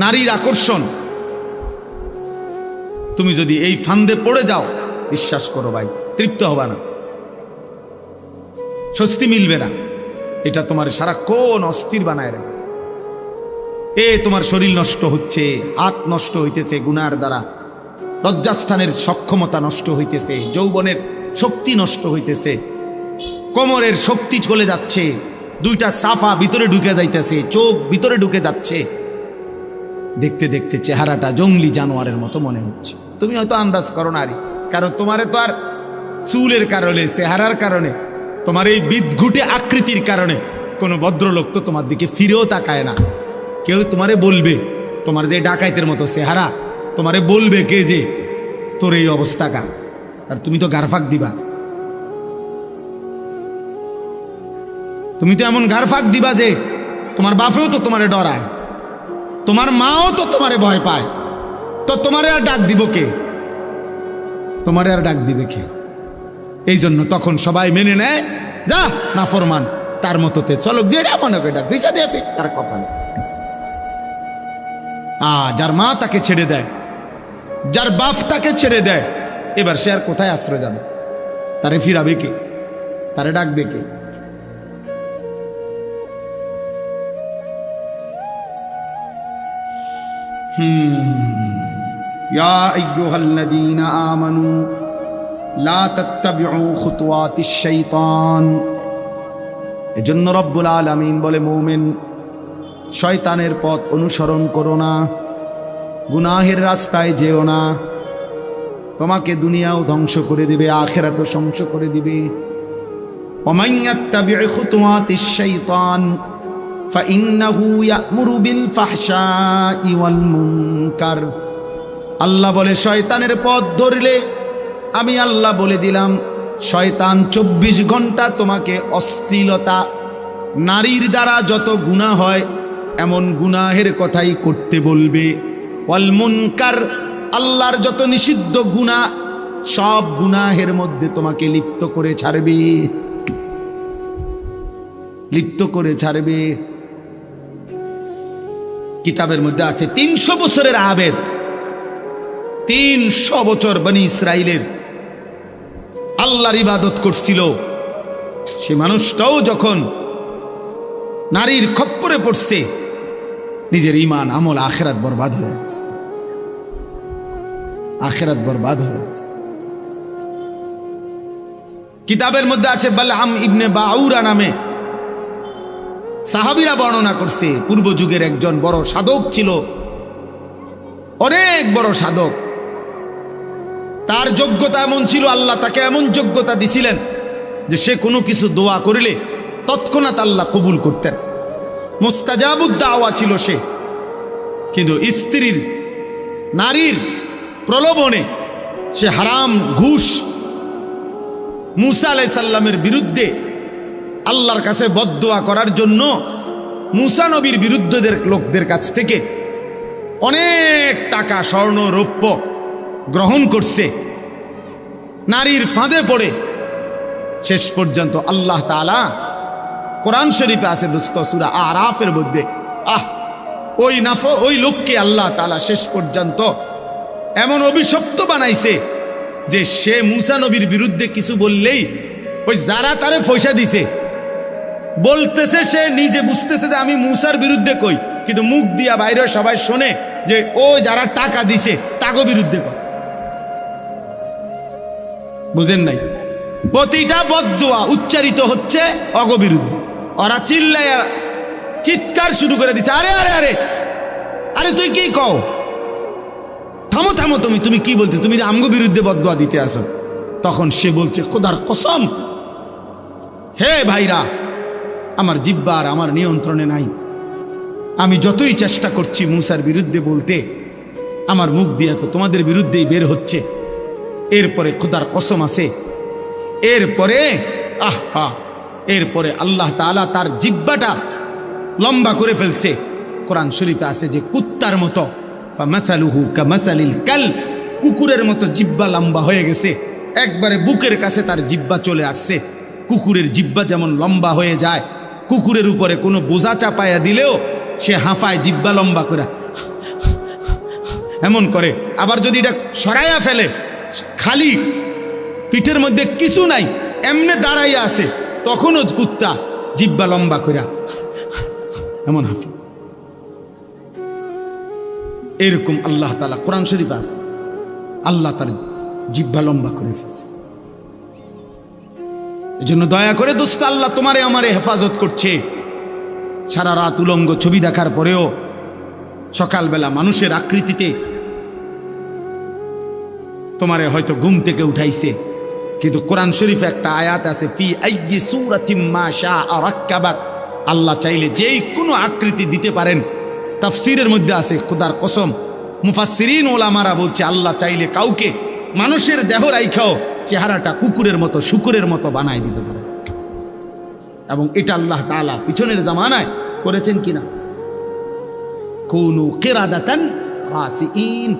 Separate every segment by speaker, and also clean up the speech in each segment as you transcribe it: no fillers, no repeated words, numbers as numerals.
Speaker 1: নারীর আকর্ষণ। তুমি যদি এই ফান্দে পড়ে যাও, বিশ্বাস করো ভাই, তৃপ্ত হবে না, স্বস্তি মিলবে না। এটা তোমার সারাক্ষণ অস্থির বানায় রাখবে। তোমার শরীর নষ্ট হচ্ছে, হাত নষ্ট হইতেছে গুনার দ্বারা, লজ্জাস্থানের সক্ষমতা নষ্ট হইতেছে, যৌবনের শক্তি নষ্ট হইতেছে, কোমরের শক্তি চলে যাচ্ছে, দুইটা সাফা ভিতরে ঢুকে যাইতেছে, চোখ ভিতরে ঢুকে যাচ্ছে। দেখতে দেখতে চেহারাটা জঙ্গলি জানোয়ারের মতো মনে হচ্ছে। তুমি হয়তো আন্দাজ করো না, কারণ তোমারে তো আর চুলের কারণে, চেহারার কারণে, তোমার এই বিদঘুটে আকৃতির কারণে কোনো ভদ্রলোক তো তোমার দিকে ফিরেও তাকায় না। কেউ তোমারে বলবে, তোমার যে ডাকাইতের মতো চেহারা, তোমারে বলবে কে যে তোর এই অবস্থা কা, আর তুমি তো গারফাক দিবা, তুমি তো এমন গারফাক দিবা যে তোমার বাপেও তো তোমারে ডরায়, তোমার মাও তো তোমারে ভয় পায়, তো তোমারে আর ডাক দিব কে? তোমারে আর ডাক দিবে কে? এই জন্য তখন সবাই মেনে নেয়, যা নাফরমান, তার মতোতে চলো, যেটা মনে করে ডাক, ভিসা দিয়ে ফির তার কপালে। যার মা তাকে ছেড়ে দেয়, যার বাপ তাকে ছেড়ে দেয়, এবার সে আর কোথায় আশ্রয় যাবে? তারে ফিরাবে কে? তারে ডাকবে কে? ইয়া আইয়ুহাল্লাযীনা আমানু লা তাত্তাবিউ খুতুওয়াতিশ শাইতান। এজন্য রব্বুল আলামিন বলে, মুমিন, শয়তানের পথ অনুসরণ করো না, গুনাহের রাস্তায় যেও না, তোমাকে দুনিয়াও ধ্বংস করে দিবে, আখিরাতও ধ্বংস করে দিবে। ওমান ইয়াত্তাবিউ খুতুওয়াতিশ শাইতান ফাইন্নাহু ইয়া'মুরু বিল ফাহশাই ওয়াল মুনকার। আল্লাহ বলে, শয়তানের পথ ধরলে আমি আল্লাহ বলে দিলাম, শয়তান 24 ঘন্টা তোমাকে অশ্লীলতা, নারীর দ্বারা যত গুনাহ হয় এমন গুনাহের কথাই করতে বলবে। ওয়াল মুনকার, আল্লাহর যত নিষিদ্ধ গুনাহ, সব গুনাহের মধ্যে তোমাকে লিপ্ত করে ছাড়বে, লিপ্ত করে ছাড়বে। কিতাবের মধ্যে আছে 300 বছরের আবেদ, 300 বছর বনি ইসরাইলের আল্লাহর ইবাদত করছিল, সে মানুষটাও যখন নারীর খপ্পরে পড়ছে, নিজের ঈমান আমল আখিরাত বরবাদ হয়ে গেছে, আখিরাত বরবাদ হয়ে গেছে। কিতাবের মধ্যে আছে বালআম ইবনে বাউরা নামে সাহাবীরা বর্ণনা করছে, পূর্ব যুগের একজন বড় সাধক ছিল, অনেক বড় সাধক। তার যোগ্যতা এমন ছিল, আল্লাহ তাকে এমন যোগ্যতা দিছিলেন যে সে কোনো কিছু দোয়া করিলে তৎক্ষণাৎ আল্লাহ কবুল করতেন, মুস্তাজাবুদ দাওয়া ছিল সে। কিন্তু স্ত্রীর, নারীর প্রলোভনে সে হারাম, ঘুষ, মুসা আলাইহিস সালামের বিরুদ্ধে আল্লাহর কাছে বদদোয়া করার জন্য মুসা নবীর বিরুদ্ধদের লোকদের কাছ থেকে অনেক টাকা, স্বর্ণ, রৌপ্য গ্রহণ করছে। নারীর ফাঁদে পড়ে শেষ পর্যন্ত আল্লাহ তাআলা, কোরআন শরীফে আছে দোস্ত, সূরা আরাফের মধ্যে, ওই লোককে আল্লাহ তাআলা শেষ পর্যন্ত এমন অভিশপ্ত বানাইছে যে সে মুসা নবীর বিরুদ্ধে কিছু বললেই ওই যারা তারে পয়সা দিছে বলতেছে, সে নিজে বুঝতেছে যে আমি মুসার বিরুদ্ধে কই, কিন্তু মুখ দিয়া বাইরে সবাই শোনে যে ও যারা টাকা দিছে তাকে বিরুদ্ধে কয়। বুঝেন নাই? প্রতিটা বদদোয়া উচ্চারিত হচ্ছে অগ বিরুদ্ধে। ওরা চিল্লায়া চিৎকার শুরু করে দিচ্ছে, আরে আরে আরে আরে তুই কি কও, থামো থামো, তুমি কি বলতে, তুমি আমগো বিরুদ্ধে বদদোয়া দিতে আসো। তখন সে বলছে, খোদার কসম, হে ভাইরা, আমার জিহ্বা আর আমার নিয়ন্ত্রণে নাই, আমি যতই চেষ্টা করছি মুসার বিরুদ্ধে বলতে, আমার মুখ দিয়ে তো তোমাদের বিরুদ্ধেই বের হচ্ছে। এরপরে খোদার কসম আছে, এরপরে আল্লাহ তাআলা তার জিহ্বাটা লম্বা করে ফেলছে। কোরআন শরীফে আছে যে কুত্তার মতো, ফামাসালুহু কামাসালিল কালব, কুকুরের মতো জিহ্বা লম্বা হয়ে গেছে, একবারে বুকের কাছে তার জিহ্বা চলে আসছে। কুকুরের জিহ্বা যেমন লম্বা হয়ে যায়, কুকুরের উপরে কোনো বোঝা চাপায়া দিলেও সে হাঁফায় জিহ্বা লম্বা করে, এমন করে। আবার যদি এটা সরাইয়া ফেলে, খালি পিঠের মধ্যে কিছু নাই, এমনে দাঁড়াইয়া আছে, তখনও কুত্তা জিব্বা লম্বা কইরা এমন হাফি। এরকম আল্লাহ তাআলা কোরআন শরীফ আছে, আল্লাহ তার জিব্বা লম্বা করে ফেলছে। এই জন্য দয়া করে দোস্ত, আল্লাহ তোমারে আমারে হেফাজত করছে। সারা রাত উলঙ্গ ছবি দেখার পরেও সকালবেলা মানুষের আকৃতিতে তোমারে হয়তো ঘুম থেকে উঠাইছে, কিন্তু কোরআন শরীফে একটা আয়াত আছে, ফি আইয়ি সূরাতিম মা শাআ রাক্কাবাক। আল্লাহ চাইলে যেই কোনো আকৃতি দিতে পারেন। তাফসীরের মধ্যে আছে, খোদার কসম, মুফাসসিরিন ওলামারা বলছে আল্লাহ চাইলে কাউকে মানুষের দেহ রাইখাও চেহারাটা কুকুরের মতো, শুকুরের মতো বানায় দিতে পারে। এবং এটা আল্লাহ তাআলা পিছনের জামানায় করেছেন কিনা, কুনু কিরাদাতান খাসিইন,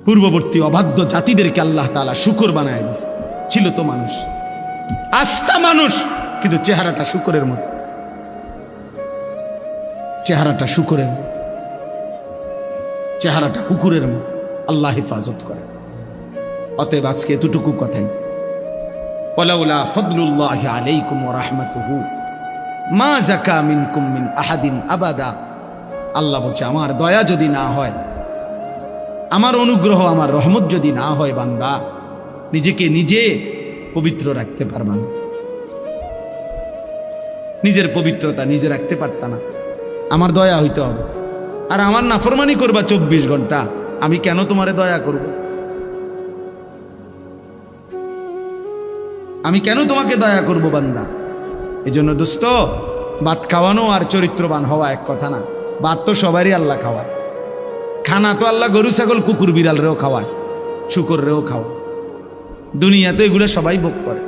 Speaker 1: পূর্ববর্তী অবাধ্য জাতিদেরকে আল্লাহ তাআলা শুকর বানায় দিয়েছে। ছিল তো মানুষ, আস্তা মানুষ, কিন্তু চেহারাটা শুকরের মতো, চেহারাটা শুকরের, চেহারাটা কুকুরের মতো। আল্লাহ হেফাজত করে। অতএব আজকে এতটুকু কথাই, ওয়ালাউলা ফাদলুল্লাহি আলাইকুম ওয়া রাহমাতুহু মা যাকা মিনকুম মিন আহাদিন আবাদা। আল্লাহ বলছে আমার দয়া যদি না হয়, আমার অনুগ্রহ, আমার রহমত যদি না হয়, বান্দা নিজেকে নিজে পবিত্র রাখতে পারবা না। নিজের পবিত্রতা নিজে রাখতে পারতা না, আমার দয়া হইতে হবে। আর আমার নাফরমানি করবা 24 ঘন্টা, আমি কেন তোমারে দয়া করব? আমি কেন তোমাকে দয়া করব বান্দা? এই জন্য দোস্ত, ভাত খাওয়ানো আর চরিত্রবান হওয়া এক কথা না। ভাত তো সবারই আল্লাহ খাওয়ায়, খানা তো আল্লাহ গরু ছাগল কুকুর বিড়াল রেও খাওয়ায়, শুকর রেও খাওয়ায়। দুনিয়া তো এগুলো সবাই ভোগ করে।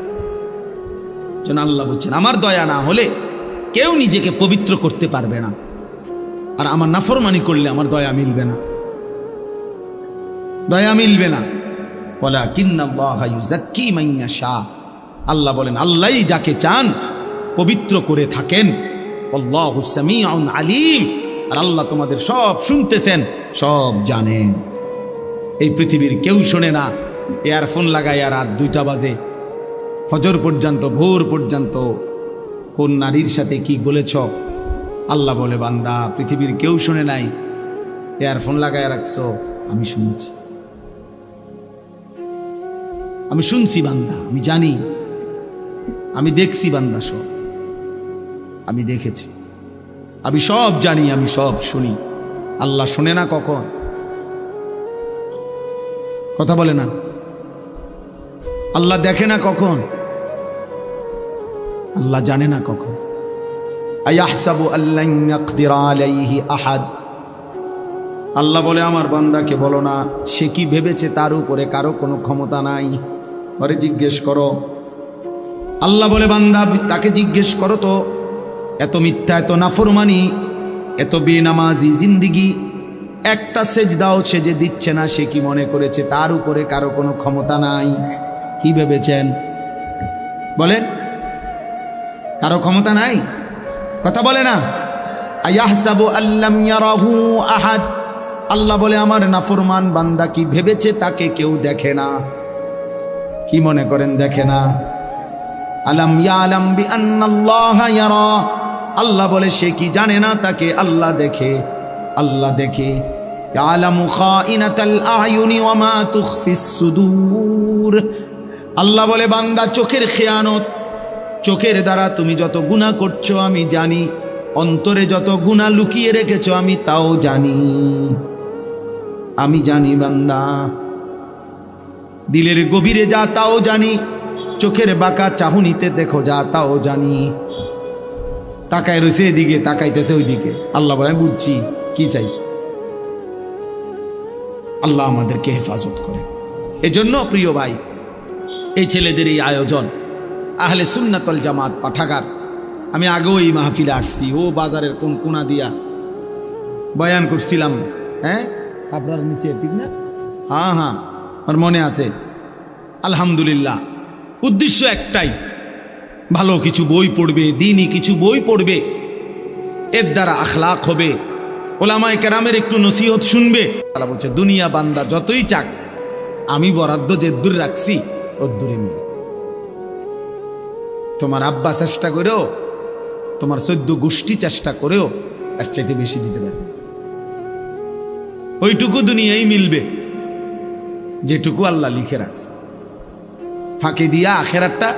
Speaker 1: যেন আল্লাহ বলছেন আমার দয়া না হলে কেউ নিজেকে পবিত্র করতে পারবে না, আর আমার নাফরমানি করলে আমার দয়া মিলবে না, দয়া মিলবে না। ওয়ালাকিন্নাল্লাহা ইউযাক্কি মান ইয়াশা। আল্লাহ বলেন আল্লাহই যাকে চান পবিত্র করে থাকেন। আল্লাহু সামিউন আলিম। আর আল্লাহ তোমাদের সব শুনতেছেন, সব জানেন। এই পৃথিবীর কেউ শোনে না। ইয়ারফোন লাগাইয়া রাত 2টা বাজে, ফজর পর্যন্ত, ভোর পর্যন্ত কোন নারীর সাথে কি বলেছ, আল্লাহ বলে বান্দা পৃথিবীর কেউ শুনে নাই, ইয়ারফোন লাগাইয়া রাখছো, আমি শুনছি, আমি শুনছি বান্দা, আমি জানি, আমি দেখছি বান্দা, সব আমি দেখেছি, আমি সব জানি, আমি সব শুনি। আল্লাহ শোনে না কখন? কথা বলে না। আল্লাহ দেখে না কখন? আল্লাহ জানে না কখন? আয়াহসাবু আল্লান ইয়াকদিরা আলাইহি আহাদ। আল্লাহ বলে আমার বান্দাকে বলো না সে কি ভেবেছে তার উপরে কারো কোনো ক্ষমতা নাই, পরে জিজ্ঞেস করো। আল্লাহ বলে বান্দা তাকে জিজ্ঞেস করো তো, এত মিথ্যা, এত নাফরমানি, এত বেনামাজি জিন্দিগি, একটা সেজদাও সে যে দিচ্ছে না, সে কি মনে করেছে তার উপরে কারো কোনো ক্ষমতা নাই? কি ভেবেছেন বলেন? কারো ক্ষমতা নাই? কথা বলে না। আয়াহসাবু আল্লাম ইয়ারাহু আহাদ। আল্লাহ বলে আমার নাফরমান বান্দা কি ভেবেছে তাকে কেউ দেখে না? কি মনে করেন দেখে না? আলাম ইয়ালাম বিআন্নাল্লাহা ইয়ারা। আল্লাহ বলে সে কি জানে না তাকে আল্লাহ দেখে? আল্লাহ দেখে। ইয়ালামু খাইনাতাল আয়ুনি ওয়া মা তুখফিস সুদূর। আল্লাহ বলে বান্দা চোখের খেয়ানত, চোখের দ্বারা তুমি যত গুনাহ করছো আমি জানি, অন্তরে যত গুনাহ লুকিয়ে রেখেছো আমি তাও জানি, আমি জানি বান্দা। দিলের গভীরে যা তাও জানি, চোখের বাঁকা চাহনিতে দেখো যা তাও জানি। তাকায় রয়েছে এদিকে, তাকাইতেছে ওইদিকে। আল্লাহ বলে বুঝছি কি চাইছো। আল্লাহ আমাদেরকে হেফাজত করে। এজন্য প্রিয় ভাই, এই ছেলেদের এই আয়োজন আহলে সুন্নাত ওয়াল জামাত পাঠাগার, আমি আগেও এই মাহফিলে আসছি, ও বাজারের কোন কোনা দিয়া বয়ান করছিলাম, হ্যাঁ সাবরার নিচে, ঠিক না? হ্যাঁ হ্যাঁ আমার মনে আছে। আলহামদুলিল্লাহ, উদ্দেশ্য একটাই, ভালো কিছু বই পড়বে, দিনই কিছু বই পড়বে, এর দ্বারা আখলাক হবে, ওলামায়ে কেরামের একটু নসিহত শুনবে। তারা বলছে দুনিয়া বান্দা যতই চাক, আমি বরাদ্দ যে দূর রাখছি ও দূরে মিলে। তোমার আব্বা চেষ্টা করেও, তোমার 14 গোষ্ঠী চেষ্টা করেও এর চাইতে বেশি দিতে পারবে। ওইটুকু দুনিয়াই মিলবে যেটুকু আল্লাহ লিখে রাখছে। ফাঁকি দিয়া আখেরাতটা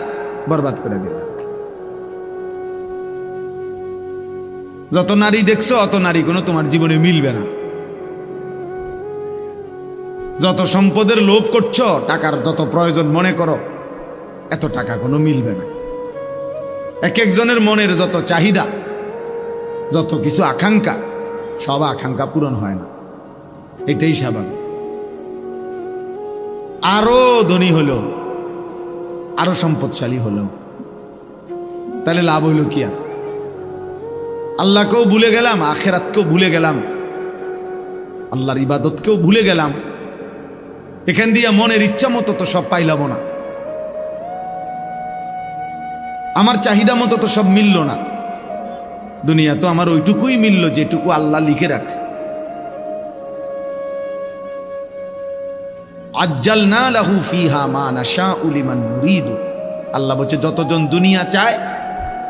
Speaker 1: বরবাদ করে দিবে। যত নারী দেখছো অত নারী কোনো তোমার জীবনে মিলবে না। যত সম্পদের লোভ করছো, টাকার যত প্রয়োজন মনে করো, এত টাকা কোনো মিলবে না। এক একজনের মনের যত চাহিদা, যত কিছু আকাঙ্ক্ষা, সব আকাঙ্ক্ষা পূরণ হয় না। এটাই স্বাভাবিক। আরো ধনী হলো, আরো সম্পদশালী হলো, তাহলে লাভ হইল কি? আর আল্লাহকেও ভুলে গেলাম, আখেরাতকেও ভুলে গেলাম, আল্লাহর ইবাদতকেও ভুলে গেলাম। এখান দিয়ে মনের ইচ্ছা মতো তো সব পাইলাম না, আমার চাহিদা মতো তো সব মিলল না। দুনিয়া তো আমার ওইটুকুই মিলল যেটুকু আল্লাহ লিখে রাখছে। আজ্জালনা লাহু ফিহা মা নাশাউ লিমান নুরিদু। আল্লাহ বলছে যতজন দুনিয়া চায়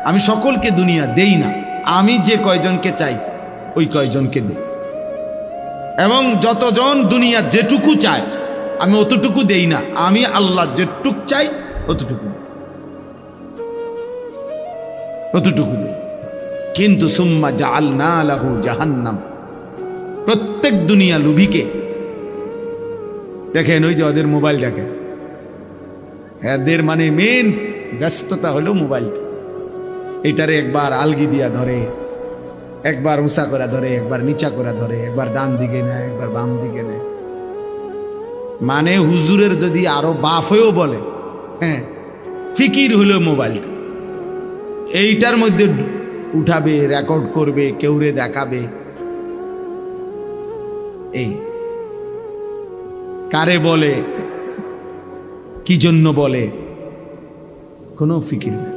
Speaker 1: আমি সকলকে দুনিয়া দেই না, আমি যে কয়জনকে চাই ওই কয়জনকে দেই। এবং যতজন দুনিয়া যেটুকু চায় আমি অতটুকু দেই না, আমি আল্লাহ যেটুক চাই অতটুকু দেই। কিন্তু সুম্মা জাআলনা লাহু জাহান্নাম। প্রত্যেক দুনিয়া লুভিকে দেখেন, ওই যে ওদের মোবাইল দেখেন, এদের মানে মেন ব্যস্ততা হলো মোবাইলটা। এটারে একবার আলগি দিয়া ধরে, একবার উঁচা করে ধরে, একবার নিচা করে ধরে, একবার ডান দিকে নেয়, একবার বাম দিকে নেয়। মানে হুজুরের যদি আরো বাপ হয়েও বলে, হ্যাঁ ফিকির হলো মোবাইলটা, এইটার মধ্যে উঠাবে, রেকর্ড করবে, কেউরে দেখাবে। এই কারে বলে, কি জন্য বলে, কোনো ফিকির নেই।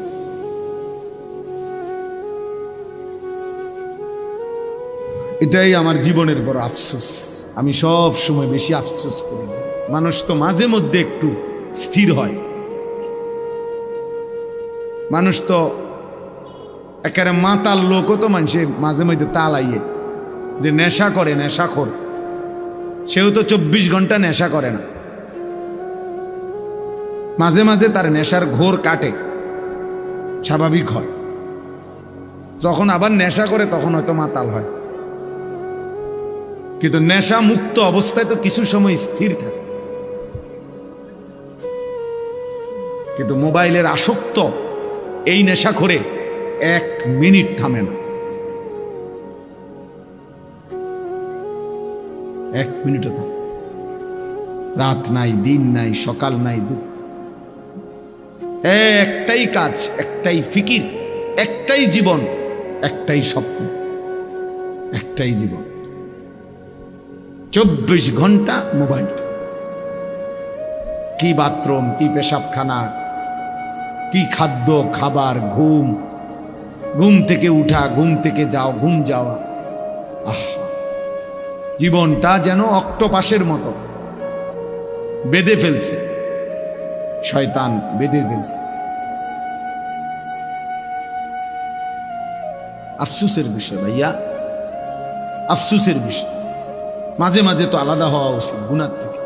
Speaker 1: এটাই আমার জীবনের বড় আফসোস। আমি সব সময় বেশি আফসোস করি যে মানুষ তো মাঝে মধ্যে একটু স্থির হয়। মানুষ তো একেবারে মাতাল লোকও তো মানুষে মাঝে মধ্যে তালাইয়ে যে নেশা করে, নেশাখোর, সেও তো 24 ঘন্টা নেশা করে না। মাঝে মাঝে তার নেশার ঘোর কাটে, স্বাভাবিক হয়। যখন আবার নেশা করে তখন হয়তো মাতাল হয়। কিন্তু নেশা মুক্ত অবস্থায় তো কিছু সময় স্থির থাকে। কিন্তু মোবাইলের আসক্ত এই নেশা করে 1 মিনিট থামে না, 1 মিনিটও থামে। রাত নাই, দিন নাই, সকাল নাই, একটাই কাজ, একটাই ফিকির, একটাই জীবন, একটাই স্বপ্ন, একটাই জীবন। 24 ঘন্টা মোবাইলটা। কি বাথরুম, কি পেশাবখানা, কি খাদ্য খাবার, ঘুম, ঘুম থেকে উঠা, ঘুম থেকে যাও, ঘুম যাওয়া। জীবনটা যেন অক্টোপাসের মতো বেঁধে ফেলছে, শয়তান বেঁধে ফেলছে। আফসোসের বিষয় ভাইয়া, আফসোসের বিষয়। মাঝে মাঝে তো আলাদা হওয়া উচিত গুনার থেকে,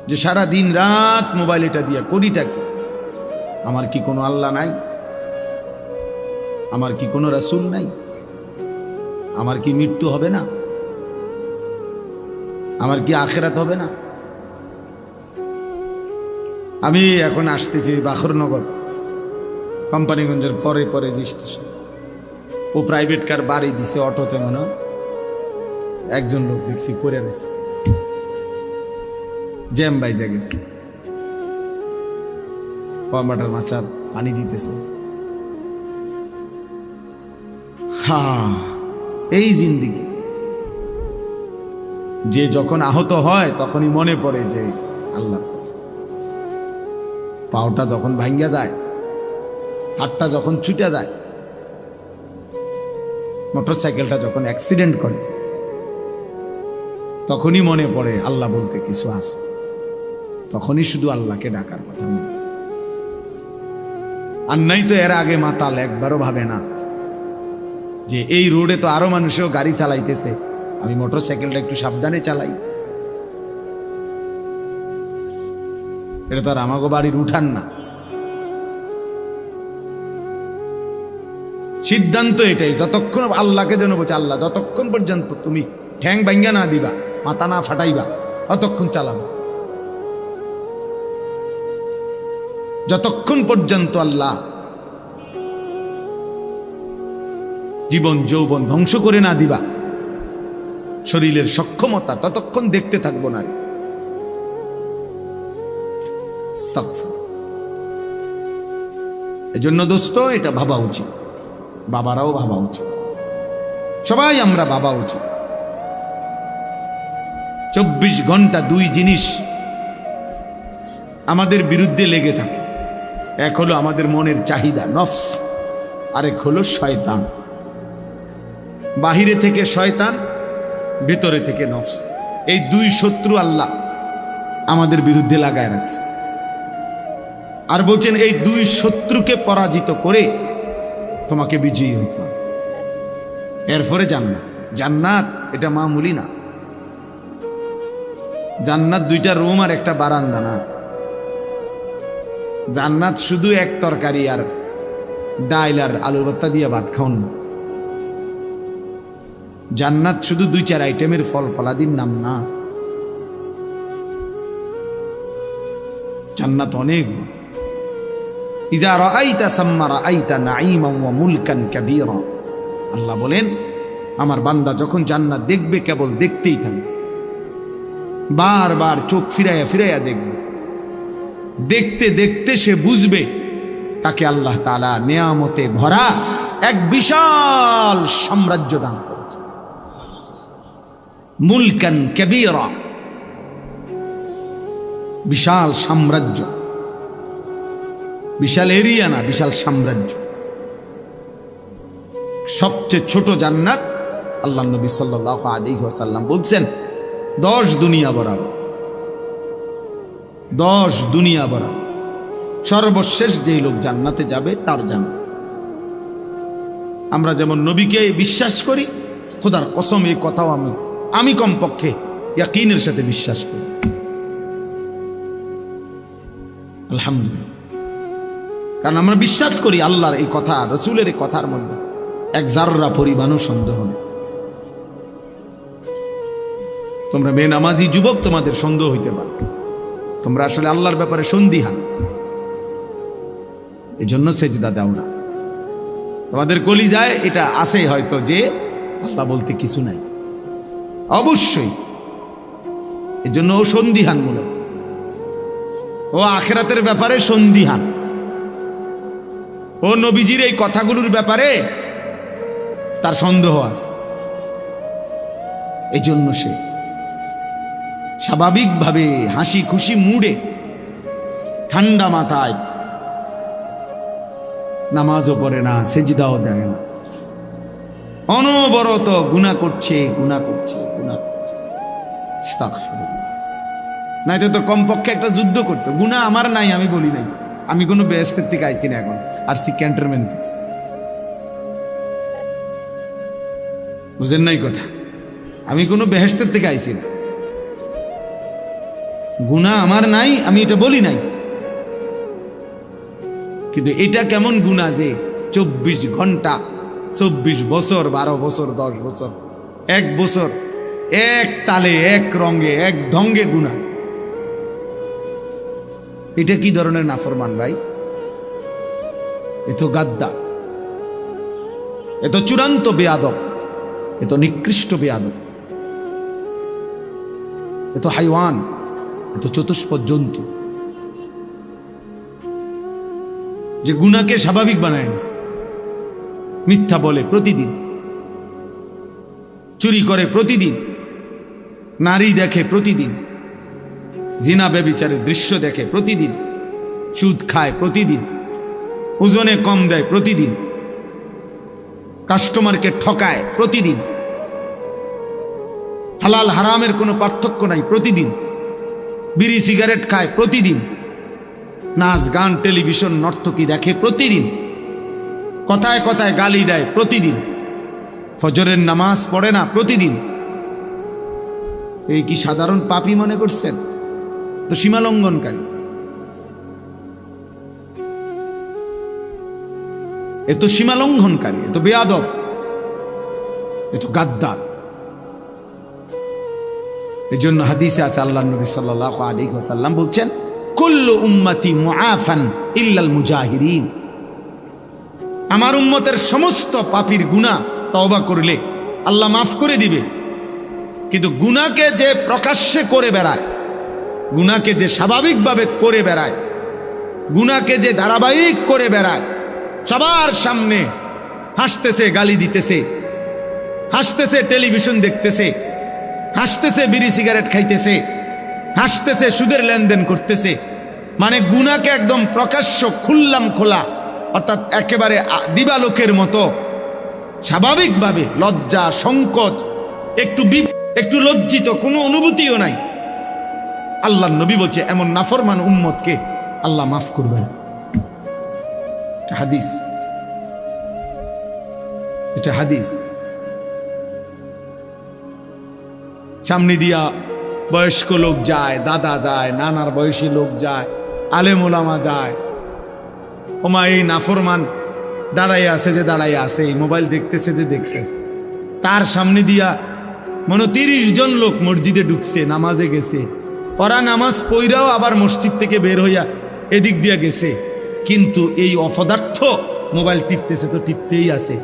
Speaker 1: যে সারা দিন রাত মোবাইল এটা দিয়া করিটা কি? আমার কি কোনো আল্লাহ নাই? আমার কি কোনো রাসূল নাই? আমার কি মৃত্যু হবে না? আমার কি আখিরাত হবে না? আমি এখন আসতেছি বাখরনগর, কোম্পানিগঞ্জের পরে পরে যে স্টেশন, ও প্রাইভেট কার বাড়ি দিছে অটোতে, মনে একজন লোক দেখছি পড়ে রয়েছে, জ্যাম বাইজা গেছে, টমাটার মাচার পানি দিতেছে। এই জিন্দিগি। যে যখন আহত হয় তখনই মনে পড়ে যে আল্লাহ, পাওটা যখন ভাঙ্গা যায়, হাতটা যখন ছুটে যায়, মোটরসাইকেলটা যখন অ্যাক্সিডেন্ট করে তখনই মনে পড়ে আল্লাহ বলতে কিছু আছে, তখনই শুধু আল্লাহকে ডাকার কথা মনে। আর নাই তো এর আগে মাতাল একবারও ভাবে না যে এই রোডে তো আরো মানুষও গাড়ি চালাইতেছে, আমি মোটরসাইকেলটা একটু সাবধানে চালাই। এটা তো আর আমাগো বাড়ির উঠান না। সিদ্ধান্ত এটাই, যতক্ষণ আল্লাহকে যেন বলছে, আল্লাহ যতক্ষণ পর্যন্ত তুমি ঠ্যাং ভাঙ্গা না দিবা, মাথা না ফাটাইবা, ততক্ষণ চালাবো। যতক্ষণ পর্যন্ত আল্লাহ জীবন যৌবন ধ্বংস করে না দিবা শরীরের সক্ষমতা, ততক্ষণ দেখতে থাকবো না। এজন্য দোস্ত এটা ভাবা উচিত, বাবারাও ভাবা উচিত, সবাই আমরা ভাবা উচিত। 24 ঘন্টা দুই জিনিস আমাদের বিরুদ্ধে লেগে থাকে, এক হলো আমাদের মনের চাহিদা নফস, আরেক হলো শয়তান। বাহিরে থেকে শয়তান, ভেতরে থেকে নফস, এই দুই শত্রু আল্লাহ আমাদের বিরুদ্ধে লাগায় রাখছে। আর বলছেন এই দুই শত্রুকে পরাজিত করে তোমাকে বিজয়ী হইতে হবে। এরপরে জান্নাত। জান্নাত এটা মামুলি না। জান্নাত দুইটা রুম আর একটা বারান্দা না। জান্নাত শুধু এক তরকারি আর ডাইল আর আলু ভর্তা দিয়ে ভাত খাওন না। জান্নাত শুধু 2-4 আইটেমের ফল ফলাদির নাম না। জান্নাত অনেক। ইজা রাআইতা সাম্মা রাআইতা নাঈমান ওয়া মুলকান কাবীরা। আল্লাহ বলেন আমার বান্দা যখন জান্নাত দেখবে কেবল দেখতেই থাকবে, বারবার চোখ ফিরাইয়া ফিরাইয়া দেখবে। দেখতে দেখতে সে বুঝবে তাকে আল্লাহ তাআলা নিয়ামতে ভরা এক বিশাল সাম্রাজ্য দান করেছে। মুলকান কাবীরা, বিশাল সাম্রাজ্য, বিশাল এরিয়া না, বিশাল সাম্রাজ্য। সবচেয়ে ছোট জান্নাত আল্লাহ নবী সাল্লাল্লাহু আলাইহি ওয়াসাল্লাম বলছেন 10 দুনিয়া বরাবর। 10 দুনিয়া বরাবর। সর্বশেষ যেই লোক জান্নাতে যাবে তার জান্নাত। আমরা যেমন নবীকে বিশ্বাস করি, খোদার কসম এই কথাও আমি কমপক্ষে ইয়াকিনের সাথে বিশ্বাস করি। আলহামদুলিল্লাহ। কারণ আমরা বিশ্বাস করি আল্লাহর এই কথা, রসুলের এই কথার মধ্যে এক জাররা পরিমাণও সন্দেহ নেই। তোমরা বেনামাজি যুবক, তোমাদের সন্দেহ হইতে পারে, তোমরা আসলে আল্লাহর ব্যাপারে সন্দিহান, এই জন্য সেজদা দাও না। তোমাদের কলিজায় এটা আছে হয়তো যে আল্লাহ বলতে কিছু নাই, অবশ্যই। এই জন্য ও সন্দিহান মূলক, ও আখিরাতের ব্যাপারে সন্দিহান, ও নবীজির এই কথাগুলোর ব্যাপারে তার সন্দেহ আছে। এই জন্য সে স্বাভাবিকভাবে হাসি খুশি মুডে ঠান্ডা মাথায় নামাজও পড়ে না, সেজদাও দেয় না, অনবরত গুনাহ করছে, গুনাহ করছে, গুনাহ করছে। আস্তাগফিরুল্লাহ। নাই তো কমপক্ষে একটা যুদ্ধ করতো। গুনাহ আমার নাই, আমি বলি নাই, আমি কোনো বেহেশতের থেকে আইছি না, এখন আসছি ক্যান্টনমেন্ট থেকে। বুঝেন নাই কথা? আমি কোনো বেহেশতের থেকে আইছি না, গুনাহ আমার নাই, আমি এটা বলি নাই। কিন্তু এটা কেমন গুনাহ যে 24 ঘন্টা, 24 বছর, 12 বছর, 10 বছর, 1 বছর এক তালে, এক রঙে, এক ঢঙ্গে গুনাহ। এটা কি ধরনের নাফরমান ভাই? এ তো গাদ্দার, এ তো চূড়ান্ত বেয়াদব, এ তো নিকৃষ্ট বেয়াদব, এ তো হাইওয়ান, এ তো চতুষ্পদ জন্তু, যে গুনাহকে স্বাভাবিক বানায় নিছে। মিথ্যা বলে প্রতিদিন, চুরি করে প্রতিদিন, নারী দেখে প্রতিদিন, জিনা ব্যভিচারের দৃশ্য দেখে প্রতিদিন, সুদ খায় প্রতিদিন, ওজনে কম দেয় প্রতিদিন, কাস্টমারকে ঠকায় প্রতিদিন, হালাল হারামের কোনো পার্থক্য নাই প্রতিদিন, বিড়ি সিগারেট খায় প্রতিদিন, নাচ গান টেলিভিশন নর্তকী দেখে প্রতিদিন, কথায় কথায় গালি দেয় প্রতিদিন, ফজরের নামাজ পড়ে না প্রতিদিন। এই কি সাধারণ পাপী মনে করছেন? তো সীমালঙ্ঘনকারী, এ তো সীমালঙ্ঘনকারী, এ তো বেয়াদব, এ তো গাদ্দার। এই জন্য হাদিসে আছে আল্লাহর নবী সাল্লাল্লাহু আলাইহি ওয়াসাল্লাম বলছেন, কুল্লু উম্মতি মুআফান ইল্লাল মুজাহিরিন। আমার উম্মতের সমস্ত পাপীর গুনাহ তওবা করলে আল্লাহ মাফ করে দিবে, কিন্তু গুনাহকে যে প্রকাশ্যে করে বেড়ায়, গুনাহকে যে স্বাভাবিকভাবে করে বেড়ায়, গুনাহকে যে ধারাবাহিক করে বেড়ায়, সবার সামনে হাসতেছে, গালি দিতেছে, হাসতেছে, টেলিভিশন দেখতেছে, হাসতেছে, বিড়ি সিগারেট খাইতেছে, হাসতেছে, সুদের লেনদেন করতেছে, মানে গুনাহকে একদম প্রকাশ্য খুললাম খোলা, অর্থাৎ একেবারে দিবালোকের মতো স্বাভাবিকভাবে, লজ্জা সংকোচ, একটু লজ্জিত, কোনো অনুভূতিও নাই। আল্লাহর নবী বলছে এমন নাফরমান উম্মতকে আল্লাহ মাফ করবেন। হাদিস, এটা হাদিস। সামনে দিয়া বয়স্ক লোক যায়, দাদা যায়, নানার বয়সী লোক যায়, আলেম ওলামা যায়, ওমা এই নাফরমান দাঁড়াইয়া আছে যে দাঁড়াইয়া আছে, এই মোবাইল দেখতেছে যে দেখতেছে, তার সামনে দিয়া মনে 30 জন লোক মসজিদে ঢুকছে, নামাজে গেছে, ওরা নামাজ পইরাও আবার মসজিদ থেকে বের হইয়া এদিক দিয়া গেছে, কিন্তু এই অপদার্থ মোবাইল টিপতেছে তো টিপতেই আছে।